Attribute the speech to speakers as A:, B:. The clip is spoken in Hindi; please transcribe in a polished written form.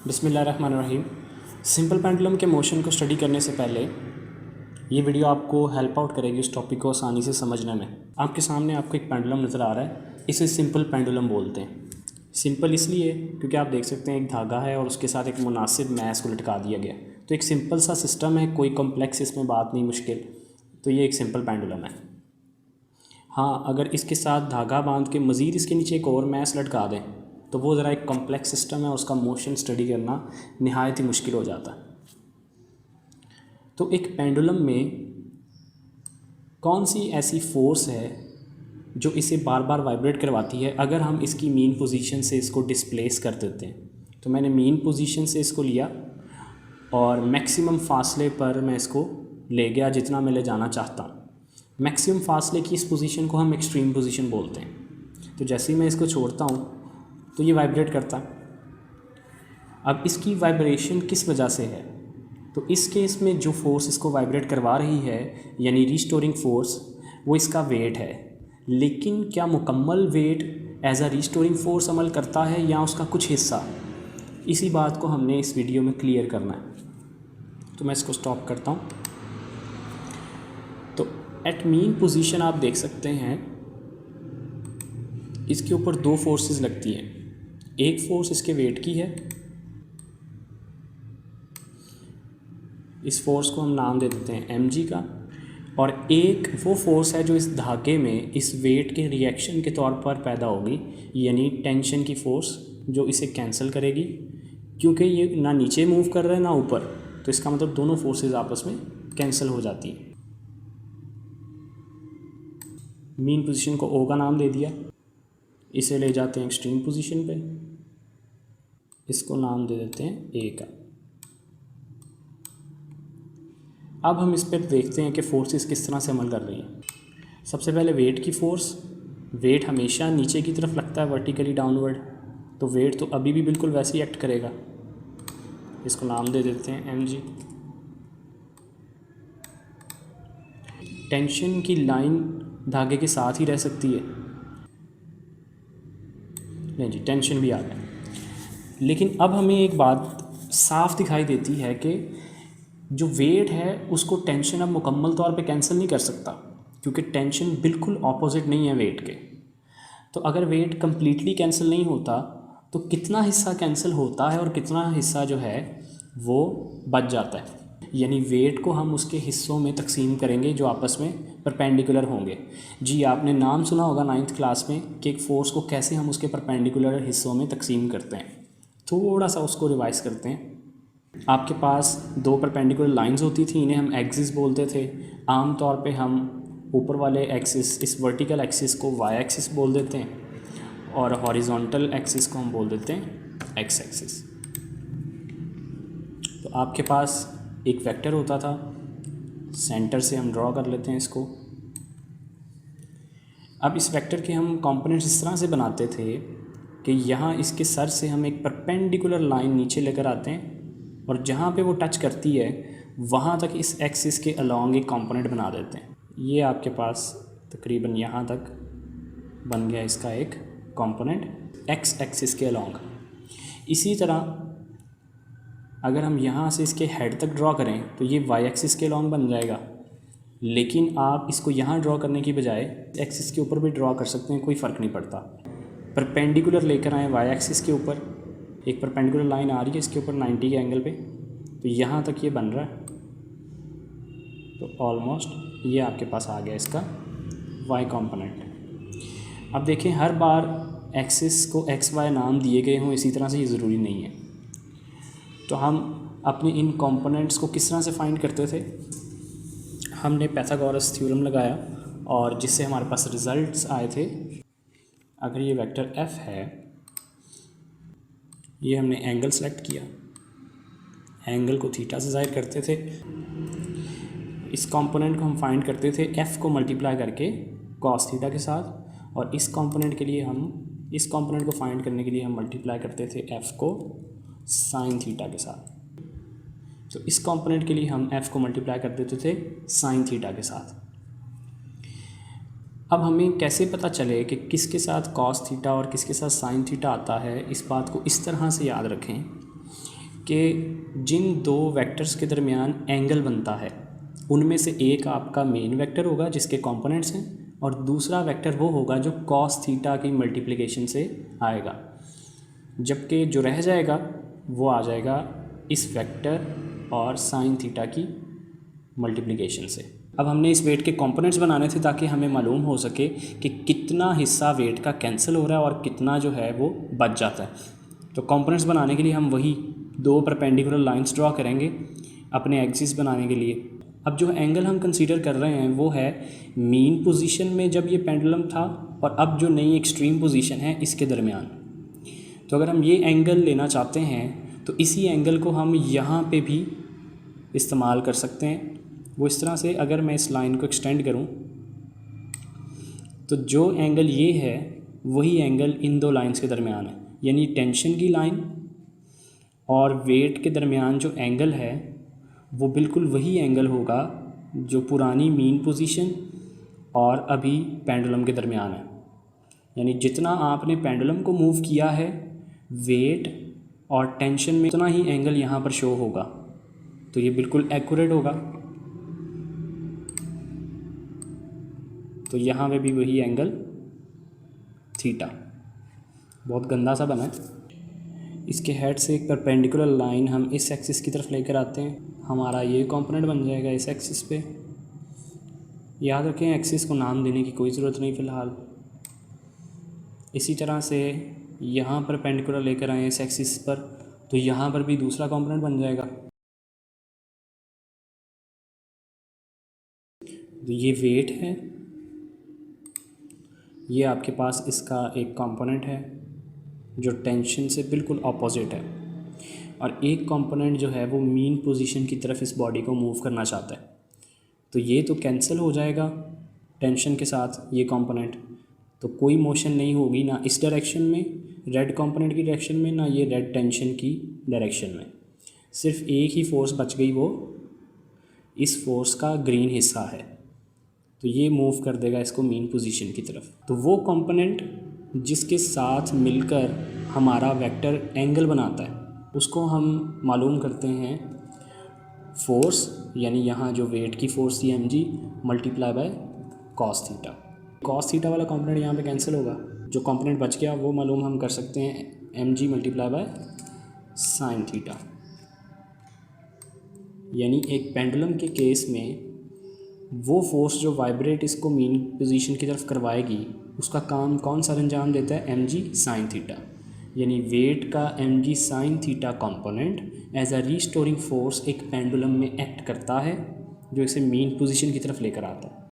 A: बिस्मिल्लाहिर्रहमानिर्रहीम। सिंपल पेंडुलम के मोशन को स्टडी करने से पहले ये वीडियो आपको हेल्प आउट करेगी उस टॉपिक को आसानी से समझने में। आपके सामने आपको एक पेंडुलम नज़र आ रहा है, इसे सिंपल पेंडुलम बोलते हैं। सिंपल इसलिए क्योंकि आप देख सकते हैं एक धागा है और उसके साथ एक मुनासिब मैस को लटका दिया गया। तो एक सिंपल सा सिस्टम है, कोई कॉम्प्लेक्स इसमें बात नहीं, मुश्किल। तो ये एक सिंपल पेंडुलम है। हाँ, अगर इसके साथ धागा बांध के मज़ीद इसके नीचे एक और मैस लटका दें तो वो ज़रा एक कॉम्प्लेक्स सिस्टम है, उसका मोशन स्टडी करना नहायत ही मुश्किल हो जाता है। तो एक पेंडुलम में कौन सी ऐसी फोर्स है जो इसे बार बार वाइब्रेट करवाती है अगर हम इसकी मीन पोजीशन से इसको डिस्प्लेस कर देते हैं। तो मैंने मीन पोजीशन से इसको लिया और मैक्सिमम फासले पर मैं इसको ले गया जितना मैं ले जाना चाहता हूँ। मैक्सिमम फासले की इस पोजीशन को हम एक्सट्रीम पोजीशन बोलते हैं। तो जैसे ही मैं इसको छोड़ता हूँ तो ये वाइब्रेट करता है। अब इसकी वाइब्रेशन किस वजह से है? तो इस केस में जो फोर्स इसको वाइब्रेट करवा रही है यानी रीस्टोरिंग फोर्स, वो इसका वेट है। लेकिन क्या मुकम्मल weight as a restoring force अमल करता है या उसका कुछ हिस्सा? इसी बात को हमने इस वीडियो में क्लियर करना है। तो मैं इसको स्टॉप करता हूँ। तो एट मीन पोजीशन आप देख सकते हैं इसके ऊपर दो फोर्सेस लगती हैं। एक फोर्स इसके वेट की है, इस फोर्स को हम नाम दे देते हैं mg का, और एक वो फोर्स है जो इस धागे में इस वेट के रिएक्शन के तौर पर पैदा होगी, यानी टेंशन की फोर्स जो इसे कैंसिल करेगी, क्योंकि ये ना नीचे मूव कर रहा है ना ऊपर। तो इसका मतलब दोनों फोर्सेस आपस में कैंसिल हो जाती हैं। मीन पोजीशन को O का नाम दे दिया, इसे ले जाते हैं एक्सट्रीम पोजीशन पे, इसको नाम दे देते हैं A का। अब हम इस पर देखते हैं कि फोर्सेस किस तरह से अमल कर रही हैं। सबसे पहले वेट की फोर्स। वेट हमेशा नीचे की तरफ लगता है, वर्टिकली डाउनवर्ड। तो वेट तो अभी भी बिल्कुल वैसे ही एक्ट करेगा, इसको नाम दे देते हैं mg। टेंशन की लाइन धागे के साथ ही रह सकती है, नहीं जी, टेंशन भी आ गया। लेकिन अब हमें एक बात साफ दिखाई देती है कि जो वेट है उसको टेंशन अब मुकम्मल तौर पे कैंसिल नहीं कर सकता, क्योंकि टेंशन बिल्कुल ऑपोजिट नहीं है वेट के। तो अगर वेट कम्प्लीटली कैंसिल नहीं होता तो कितना हिस्सा कैंसिल होता है और कितना हिस्सा जो है वो बच जाता है। यानी वेट को हम उसके हिस्सों में तकसीम करेंगे जो आपस में परपेंडिकुलर होंगे। जी, आपने नाम सुना होगा 9th क्लास में कि एक फ़ोर्स को कैसे हम उसके परपेंडिकुलर हिस्सों में तकसीम करते हैं। थोड़ा सा उसको रिवाइज़ करते हैं। आपके पास दो परपेंडिकुलर लाइंस होती थी, इन्हें हम एक्सिस बोलते थे। आम तौर पे हम ऊपर वाले एक्सिस, इस वर्टिकल एक्सिस को वाई एक्सिस बोल देते हैं और हॉरिजॉन्टल एक्सिस को हम बोल देते हैं एक्स एक्सिस। तो आपके पास एक वेक्टर होता था, सेंटर से हम ड्रॉ कर लेते हैं इसको। अब इस वेक्टर के हम कंपोनेंट्स इस तरह से बनाते थे कि यहाँ इसके सर से हम एक परपेंडिकुलर लाइन नीचे लेकर आते हैं और जहाँ पे वो टच करती है वहाँ तक इस एक्सिस के अलोंग एक कंपोनेंट बना देते हैं। ये आपके पास तकरीबन यहाँ तक बन गया इसका एक कंपोनेंट एक्स एक्सिस के अलोंग। इसी तरह अगर हम यहाँ से इसके हेड तक ड्रॉ करें तो ये वाई एक्सिस के अलोंग बन जाएगा। लेकिन आप इसको यहाँ ड्रॉ करने की बजाय एक्सिस के ऊपर भी ड्रॉ कर सकते हैं, कोई फ़र्क नहीं पड़ता। परपेंडिकुलर लेकर आए वाई एक्सिस के ऊपर, एक परपेंडिकुलर लाइन आ रही है इसके ऊपर 90 के एंगल पे, तो यहाँ तक ये बन रहा है। तो ऑलमोस्ट ये आपके पास आ गया इसका वाई कंपोनेंट। अब देखें, हर बार एक्सिस को एक्स वाई नाम दिए गए हों इसी तरह से, ये ज़रूरी नहीं है। तो हम अपने इन कंपोनेंट्स को किस तरह से फाइंड करते थे? हमने पाइथागोरस थ्योरम लगाया और जिससे हमारे पास रिज़ल्ट्स आए थे। अगर ये वेक्टर f है, ये हमने एंगल सेलेक्ट किया, एंगल को थीटा से ज़ाहिर करते थे। इस कंपोनेंट को हम फाइंड करते थे f को मल्टीप्लाई करके cos थीटा के साथ, और इस कंपोनेंट के लिए हम, इस कंपोनेंट को फाइंड करने के लिए हम मल्टीप्लाई करते थे f को sin थीटा के साथ। तो इस कंपोनेंट के लिए हम f को मल्टीप्लाई कर देते थे sin थीटा के साथ। अब हमें कैसे पता चले कि किसके साथ cos थीटा और किसके साथ sin थीटा आता है? इस बात को इस तरह से याद रखें कि जिन दो वेक्टर्स के दरमियान एंगल बनता है उनमें से एक आपका मेन वेक्टर होगा जिसके कंपोनेंट्स हैं, और दूसरा वेक्टर वो होगा जो कॉस थीटा की मल्टीप्लिकेशन से आएगा, जबकि जो रह जाएगा वो आ जाएगा इस वेक्टर और साइन थीटा की मल्टीप्लिकेशन से। अब हमने इस वेट के कंपोनेंट्स बनाने थे ताकि हमें मालूम हो सके कि कितना हिस्सा वेट का कैंसिल हो रहा है और कितना जो है वो बच जाता है। तो कंपोनेंट्स बनाने के लिए हम वही दो परपेंडिकुलर लाइंस ड्रॉ करेंगे अपने एक्सिस बनाने के लिए। अब जो एंगल हम कंसीडर कर रहे हैं वो है मीन पोजीशन में जब ये पेंडुलम था और अब जो नई एक्सट्रीम पोजीशन है इसके दरमियान। तो अगर हम ये एंगल लेना चाहते हैं तो इसी एंगल को हम यहाँ पे भी इस्तेमाल कर सकते हैं। वो इस तरह से, अगर मैं इस लाइन को एक्सटेंड करूँ तो जो एंगल ये है वही एंगल इन दो लाइंस के दरमियान है, यानी टेंशन की लाइन और वेट के दरमियान जो एंगल है वो बिल्कुल वही एंगल होगा जो पुरानी मीन पोजीशन और अभी पेंडुलम के दरमियान है। यानी जितना आपने पेंडुलम को मूव किया है वेट और टेंशन में उतना ही एंगल यहाँ पर शो होगा, तो ये बिल्कुल एक्यूरेट होगा। तो यहाँ पे भी वही एंगल थीटा, बहुत गंदा सा बना है। इसके हेड से एक परपेंडिकुलर लाइन हम इस एक्सिस की तरफ लेकर आते हैं, हमारा ये कंपोनेंट बन जाएगा इस एक्सिस पे। याद रखें एक्सिस को नाम देने की कोई ज़रूरत नहीं फ़िलहाल। इसी तरह से यहाँ परपेंडिकुलर लेकर आए इस एक्सिस पर, तो यहाँ पर भी दूसरा कंपोनेंट बन जाएगा। तो ये वेट है, ये आपके पास इसका एक कंपोनेंट है जो टेंशन से बिल्कुल ऑपोजिट है, और एक कंपोनेंट जो है वो मीन पोजीशन की तरफ इस बॉडी को मूव करना चाहता है। तो ये तो कैंसिल हो जाएगा टेंशन के साथ ये कंपोनेंट, तो कोई मोशन नहीं होगी ना इस डायरेक्शन में रेड कंपोनेंट की डायरेक्शन में, ना ये रेड टेंशन की डायरेक्शन में। सिर्फ एक ही फोर्स बच गई, वो इस फोर्स का ग्रीन हिस्सा है, तो ये मूव कर देगा इसको मीन पोजीशन की तरफ। तो वो कंपोनेंट जिसके साथ मिलकर हमारा वेक्टर एंगल बनाता है उसको हम मालूम करते हैं फोर्स, यानी यहाँ जो वेट की फोर्स थी mg multiply by cos theta. Cos theta वाला कंपोनेंट यहाँ पे कैंसिल होगा, जो कंपोनेंट बच गया वो मालूम हम कर सकते हैं mg multiply by sine theta. यानी एक पेंडुलम के केस में वो फोर्स जो वाइब्रेट इसको मीन पोजीशन की तरफ करवाएगी उसका काम कौन सा अंजाम देता है, mg साइन थीटा। यानी वेट का mg sine theta component as a restoring force एक पेंडुलम में एक्ट करता है जो इसे मीन पोजीशन की तरफ लेकर आता है।